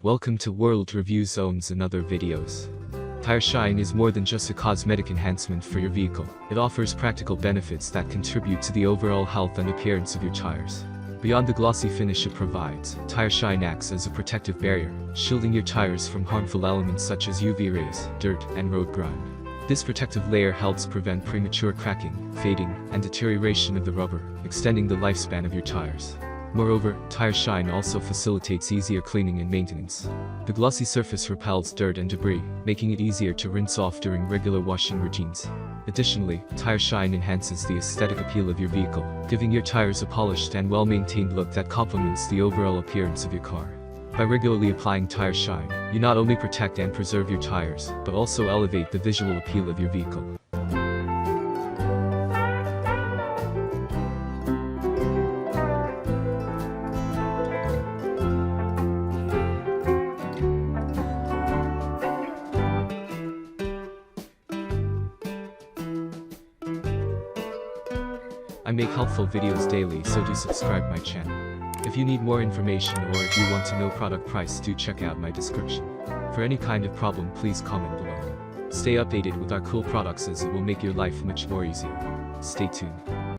Welcome to World Review Zones and other videos. Tire shine is more than just a cosmetic enhancement for your vehicle. It offers practical benefits that contribute to the overall health and appearance of your tires. Beyond the glossy finish it provides, tire shine acts as a protective barrier, shielding your tires from harmful elements such as UV rays, dirt, and road grime. This protective layer helps prevent premature cracking, fading, and deterioration of the rubber, extending the lifespan of your tires. Moreover, tire shine also facilitates easier cleaning and maintenance. The glossy surface repels dirt and debris, making it easier to rinse off during regular washing routines. Additionally, tire shine enhances the aesthetic appeal of your vehicle, giving your tires a polished and well-maintained look that complements the overall appearance of your car. By regularly applying tire shine, you not only protect and preserve your tires, but also elevate the visual appeal of your vehicle. I make helpful videos daily, so do subscribe my channel. If you need more information or if you want to know product price, do check out my description. For any kind of problem, please comment below. Stay updated with our cool products as it will make your life much more easier. Stay tuned.